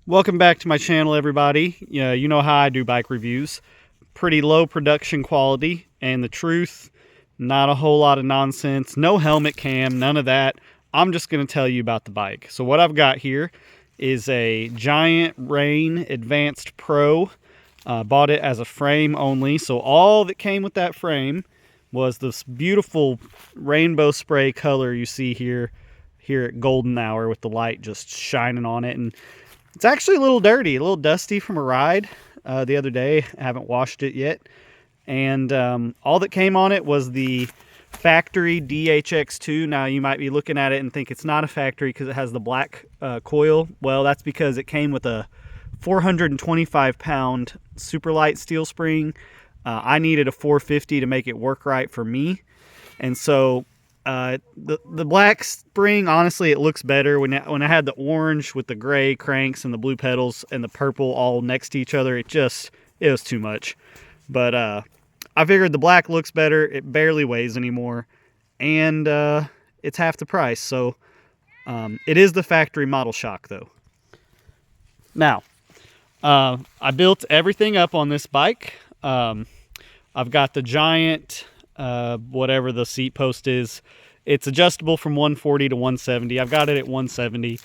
Welcome back to my channel, everybody. You know how I do bike reviews. Pretty low production quality, and the truth, not a whole lot of nonsense. No helmet cam, none of that. I'm just going to tell you about the bike. So what I've got here is a Drivetrain Advanced Pro. Bought it as a frame only. So all that came with that frame was this beautiful rainbow spray color you see here at golden hour with the light just shining on it. And it's actually a little dirty, a little dusty from a ride the other day. I haven't washed it yet. And all that came on it was the factory DHX2. Now, you might be looking at it and think it's not a factory because it has the black coil. Well, that's because it came with a 425-pound super light steel spring. I needed a 450 to make it work right for me. And so the black spring, honestly, it looks better. When I had the orange with the gray cranks and the blue pedals and the purple all next to each other, it was too much. But I figured the black looks better. It barely weighs anymore, and it's half the price. So it is the factory model shock, though. Now, I built everything up on this bike. I've got the giant, whatever the seat post is. It's adjustable from 140 to 170. I've got it at 170.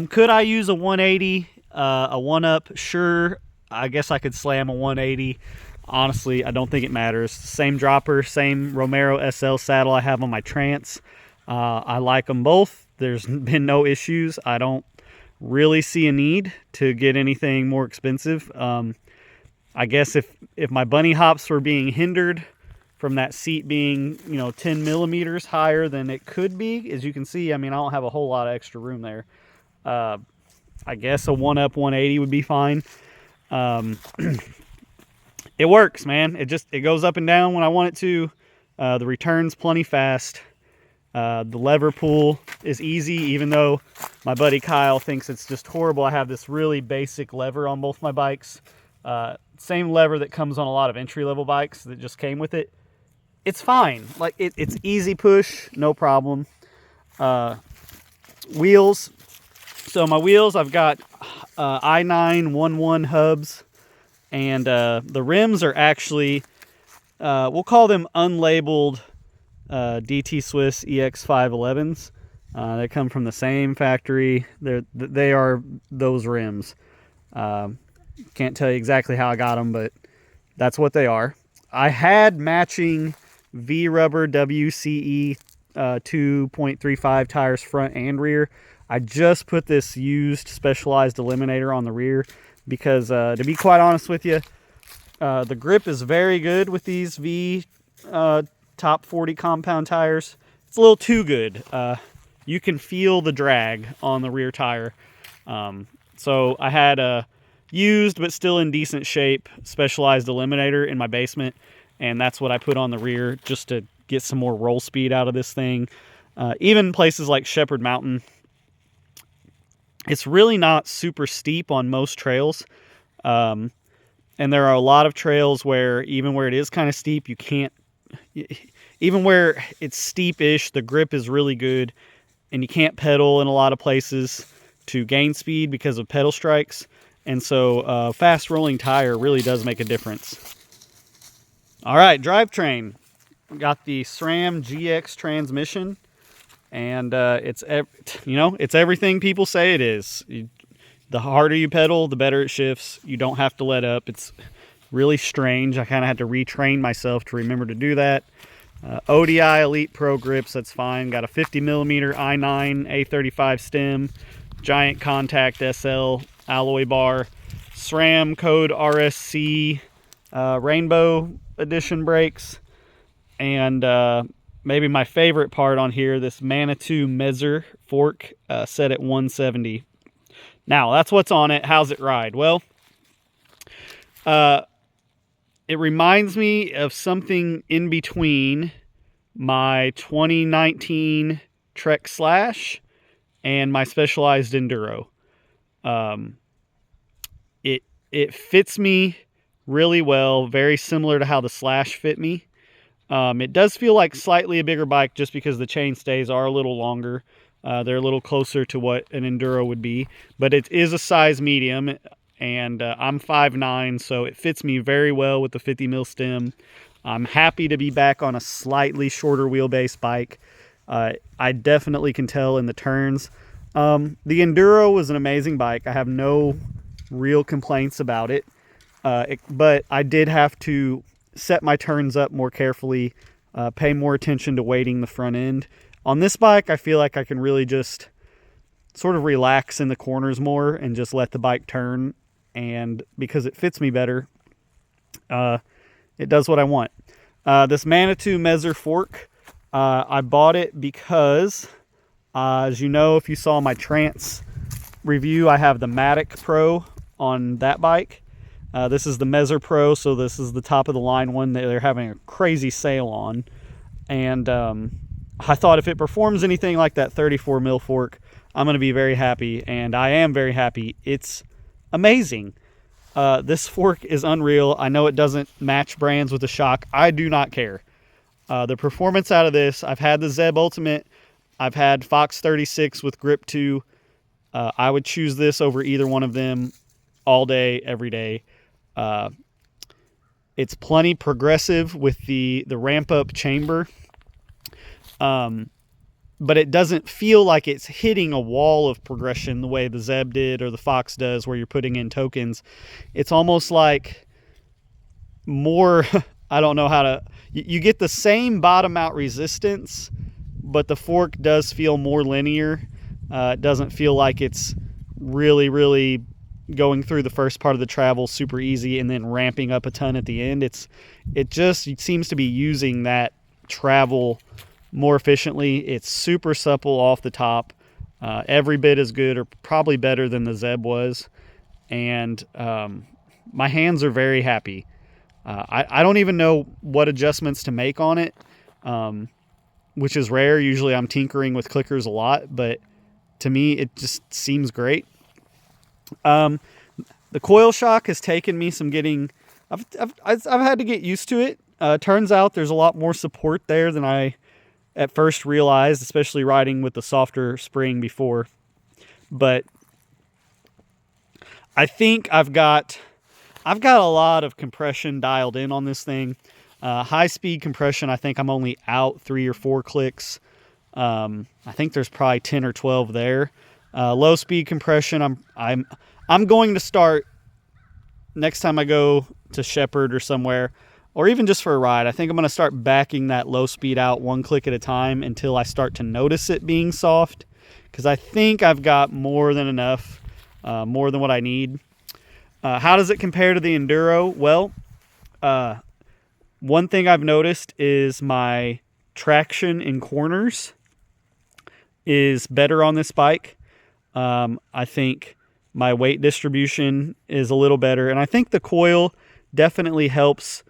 Could I use a 180, a one-up? Sure, I guess I could slam a 180. Honestly, I don't think it matters. Same dropper, same Romero SL saddle I have on my Trance. I like them both. There's been no issues. I don't really see a need to get anything more expensive. I guess if my bunny hops were being hindered from that seat being, 10 millimeters higher than it could be, as you can see, I mean, I don't have a whole lot of extra room there. I guess a one-up 180 would be fine. It works, man. It goes up and down when I want it to. The return's plenty fast. The lever pull is easy, even though my buddy Kyle thinks it's just horrible. I have this really basic lever on both my bikes. Same lever that comes on a lot of entry-level bikes that just came with it. It's fine. Like it's easy push, no problem. Wheels. So my wheels, I've got I911 hubs, and the rims are actually, we'll call them unlabeled DT Swiss EX511s. They come from the same factory. They are those rims. Can't tell you exactly how I got them, but that's what they are. I had matching V-rubber WCE 2.35 tires front and rear. I just put this used Specialized eliminator on the rear because, to be quite honest with you, the grip is very good with these V top 40 compound tires. It's a little too good. You can feel the drag on the rear tire. So I had a used but still in decent shape Specialized eliminator in my basement, and that's what I put on the rear just to get some more roll speed out of this thing. Even places like Shepherd Mountain, it's really not super steep on most trails. And there are a lot of trails where even where it is kind of steep, you can't, even where it's steep-ish, the grip is really good, and you can't pedal in a lot of places to gain speed because of pedal strikes. And so fast rolling tire really does make a difference. All right, drivetrain. Got the Sram GX transmission, and it's everything people say it is. The harder you pedal, the better it shifts. You don't have to let up. It's really strange. I kind of had to retrain myself to remember to do that. ODI Elite Pro grips, that's fine. Got a 50 millimeter I9 A35 stem, giant contact SL alloy bar, SRAM code RSC rainbow edition brakes, and maybe my favorite part on here, this Manitou Mezer fork set at 170. Now, that's what's on it. How's it ride? Well, it reminds me of something in between my 2019 Trek Slash and my Specialized Enduro. It fits me really well, very similar to how the Slash fit me. It does feel like slightly a bigger bike just because the chainstays are a little longer. They're a little closer to what an Enduro would be, but it is a size medium, and I'm 5'9", so it fits me very well with the 50 mil stem. I'm happy to be back on a slightly shorter wheelbase bike. I definitely can tell in the turns. The Enduro was an amazing bike. I have no real complaints about it, but I did have to set my turns up more carefully, pay more attention to weighting the front end. On this bike, I feel like I can really just sort of relax in the corners more and just let the bike turn. And because it fits me better, it does what I want. This Manitou Mezer fork, I bought it because, as you know, if you saw my Trance review, I have the Mattoc Pro on that bike. This is the Mezer Pro, so this is the top of the line one that they're having a crazy sale on. And I thought if it performs anything like that 34 mil fork, I'm going to be very happy, and I am very happy. It's amazing. This fork is unreal. I know it doesn't match brands with the shock. I do not care. The performance out of this, I've had the Zeb Ultimate. I've had Fox 36 with Grip 2. I would choose this over either one of them all day, every day. It's plenty progressive with the ramp-up chamber. But it doesn't feel like it's hitting a wall of progression the way the Zeb did or the Fox does, where you're putting in tokens. It's almost like more, I don't know how to, you get the same bottom out resistance, but the fork does feel more linear. It doesn't feel like it's really going through the first part of the travel super easy and then ramping up a ton at the end. It just seems to be using that travel more efficiently. It's super supple off the top, every bit as good or probably better than the Zeb was, and my hands are very happy. I don't even know what adjustments to make on it, which is rare. Usually I'm tinkering with clickers a lot, but to me it just seems great. The coil shock has taken me some getting. I've had to get used to it. Turns out there's a lot more support there than I at first realized, especially riding with the softer spring before. But I think I've got a lot of compression dialed in on this thing. High speed compression, I think I'm only out 3 or 4 clicks. I think there's probably 10 or 12 there. Low speed compression, I'm going to start next time I go to Shepherd or somewhere, or even just for a ride. I think I'm going to start backing that low speed out 1 click at a time until I start to notice it being soft, because I think I've got more than enough, more than what I need. How does it compare to the Enduro? Well, one thing I've noticed is my traction in corners is better on this bike. I think my weight distribution is a little better, and I think the coil definitely helps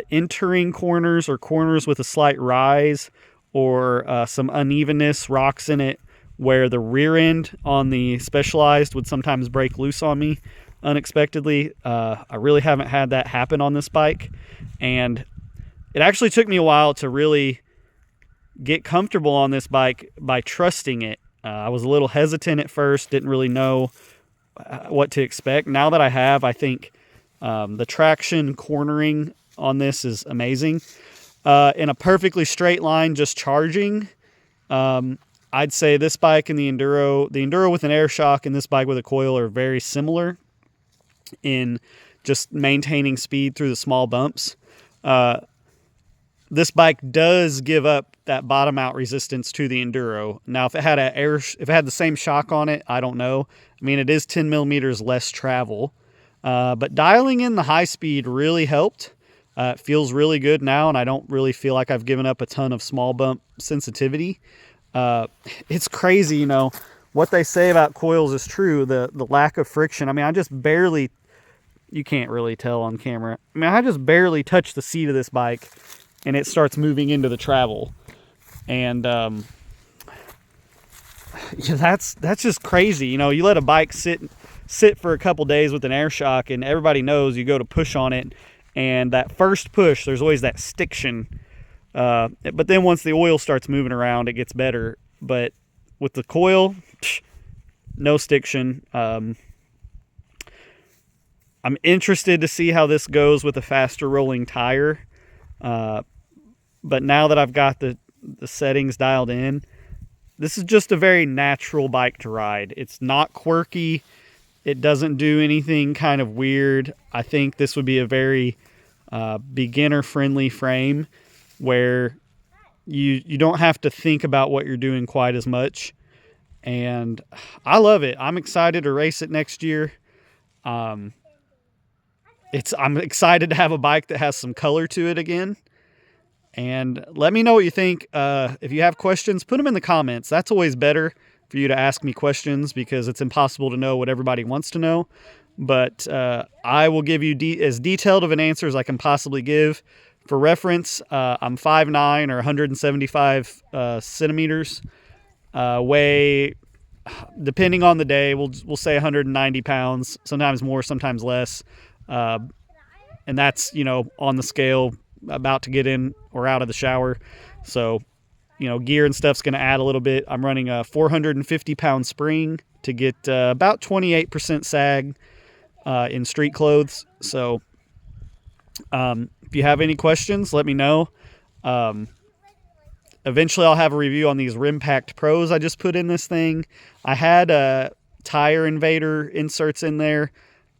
entering corners or corners with a slight rise or some unevenness, rocks in it, where the rear end on the Specialized would sometimes break loose on me unexpectedly. I really haven't had that happen on this bike, and it actually took me a while to really get comfortable on this bike by trusting it. I was a little hesitant at first, didn't really know what to expect. Now that I have, I think the traction cornering on this is amazing. In a perfectly straight line, just charging, I'd say this bike and the Enduro with an air shock and this bike with a coil are very similar in just maintaining speed through the small bumps. This bike does give up that bottom out resistance to the Enduro. Now, if it had the same shock on it, I don't know. I mean, it is 10 millimeters less travel, but dialing in the high speed really helped. It feels really good now, and I don't really feel like I've given up a ton of small bump sensitivity. It's crazy, you know, what they say about coils is true. The lack of friction. I mean, I just barely, you can't really tell on camera. I mean, I just barely touch the seat of this bike, and it starts moving into the travel. And yeah, that's just crazy. You know, you let a bike sit for a couple days with an air shock, and everybody knows you go to push on it, and that first push, there's always that stiction. But then once the oil starts moving around, it gets better. But with the coil, no stiction. I'm interested to see how this goes with a faster rolling tire. But now that I've got the settings dialed in, this is just a very natural bike to ride. It's not quirky. It doesn't do anything kind of weird. I think this would be a very beginner-friendly frame where you don't have to think about what you're doing quite as much. And I love it. I'm excited to race it next year. I'm excited to have a bike that has some color to it again. And let me know what you think. If you have questions, put them in the comments. That's always better for you to ask me questions because it's impossible to know what everybody wants to know. But I will give you as detailed of an answer as I can possibly give. For reference, I'm 5'9" or 175 centimeters. Weigh, depending on the day, we'll say 190 pounds, sometimes more, sometimes less. And that's, on the scale, about to get in or out of the shower. So, gear and stuff's going to add a little bit. I'm running a 450-pound spring to get about 28% sag in street clothes. So if you have any questions, let me know. Eventually I'll have a review on these Rim Packed Pros I just put in this thing. I had tire invader inserts in there.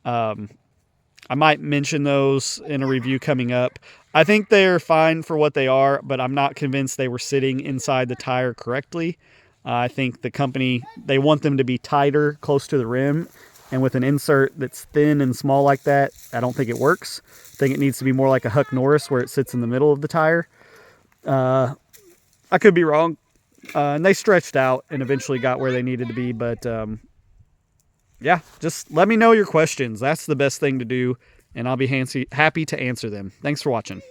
I might mention those in a review coming up. I think they're fine for what they are, but I'm not convinced they were sitting inside the tire correctly. I think the company, they want them to be tighter, close to the rim. And with an insert that's thin and small like that, I don't think it works. I think it needs to be more like a Huck Norris where it sits in the middle of the tire. I could be wrong. And they stretched out and eventually got where they needed to be. But yeah, just let me know your questions. That's the best thing to do. And I'll be happy to answer them. Thanks for watching.